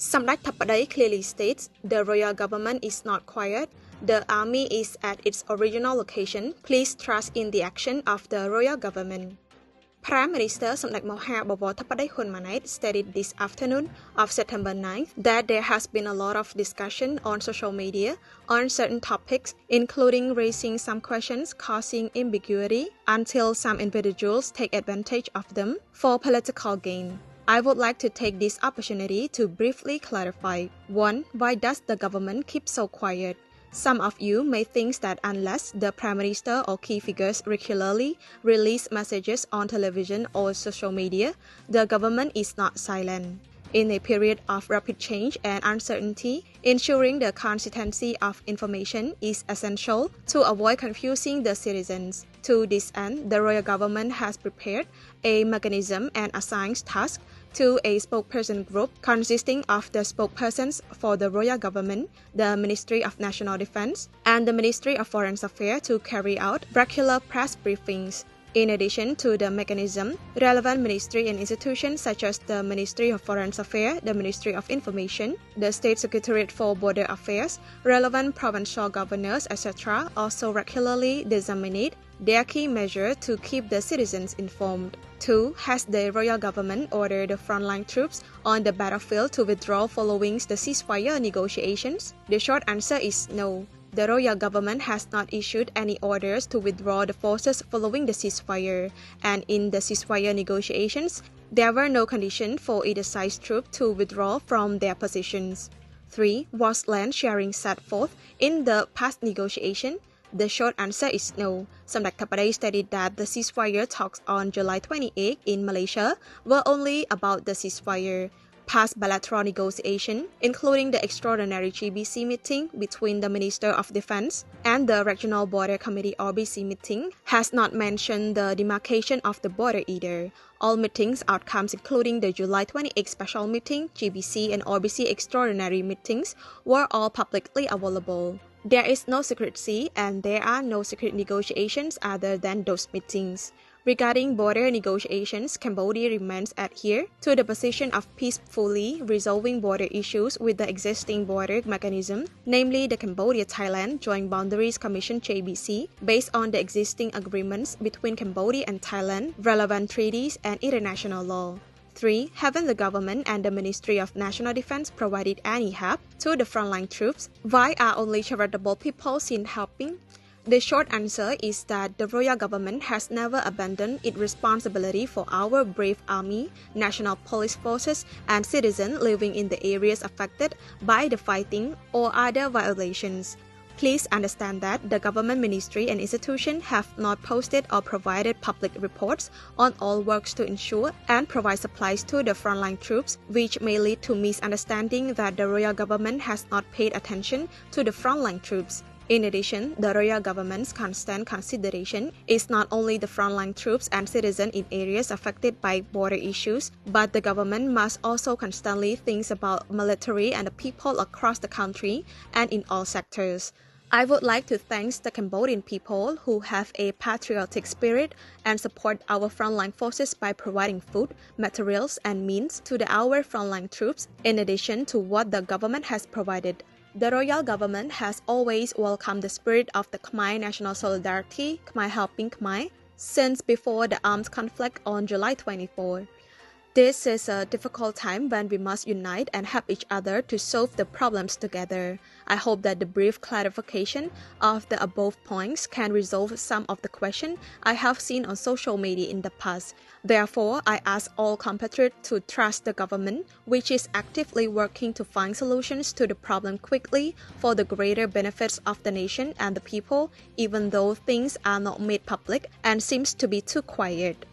Samdech Thipadei clearly states the royal government is not quiet. The army is at its original location. Please trust in the action of the royal government. Prime Minister Samdech Thipadei stated this afternoon of September 9th that there has been a lot of discussion on social media on certain topics, including raising some questions causing ambiguity until some individuals take advantage of them for political gain. I would like to take this opportunity to briefly clarify. 1. Why does the government keep so quiet? Some of you may think that unless the Prime Minister or key figures regularly release messages on television or social media, the government is not silent. In a period of rapid change and uncertainty, ensuring the consistency of information is essential to avoid confusing the citizens. To this end, the royal government has prepared a mechanism and assigned tasks to a spokesperson group consisting of the spokespersons for the royal government, the Ministry of National Defense, and the Ministry of Foreign Affairs to carry out regular press briefings. In addition to the mechanism, relevant ministry and institutions such as the Ministry of Foreign Affairs, the Ministry of Information, the State Secretariat for Border Affairs, relevant provincial governors, etc. also regularly disseminate their key measures to keep the citizens informed. 2. Has the royal government ordered the frontline troops on the battlefield to withdraw following the ceasefire negotiations? The short answer is no. The royal government has not issued any orders to withdraw the forces following the ceasefire, and in the ceasefire negotiations, there were no conditions for either side's troops to withdraw from their positions. 3. Was land sharing set forth in the past negotiation? The short answer is no. Samdech Thipadei stated that the ceasefire talks on July 28 in Malaysia were only about the ceasefire. Past bilateral negotiation, including the extraordinary GBC meeting between the Minister of Defense and the Regional Border Committee RBC meeting, has not mentioned the demarcation of the border either. All meetings outcomes, including the July 28 special meeting, GBC and RBC extraordinary meetings, were all publicly available. There is no secrecy and there are no secret negotiations other than those meetings. Regarding border negotiations, Cambodia remains adhered to the position of peacefully resolving border issues with the existing border mechanism, namely the Cambodia-Thailand Joint Boundaries Commission JBC, based on the existing agreements between Cambodia and Thailand, relevant treaties and international law. 3. Haven't the government and the Ministry of National Defense provided any help to the frontline troops? Why are only charitable people seen helping? The short answer is that the royal government has never abandoned its responsibility for our brave army, national police forces, and citizens living in the areas affected by the fighting or other violations. Please understand that the government ministry and institutions have not posted or provided public reports on all works to ensure and provide supplies to the frontline troops, which may lead to misunderstanding that the royal government has not paid attention to the frontline troops. In addition, the royal government's constant consideration is not only the frontline troops and citizens in areas affected by border issues, but the government must also constantly think about military and the people across the country and in all sectors. I would like to thank the Cambodian people who have a patriotic spirit and support our frontline forces by providing food, materials, and means to our frontline troops, in addition to what the government has provided. The royal government has always welcomed the spirit of the Khmer national solidarity, Khmer helping Khmer, since before the armed conflict on July 24. This is a difficult time when we must unite and help each other to solve the problems together. I hope that the brief clarification of the above points can resolve some of the questions I have seen on social media in the past. Therefore, I ask all compatriots to trust the government, which is actively working to find solutions to the problem quickly for the greater benefits of the nation and the people, even though things are not made public and seems to be too quiet.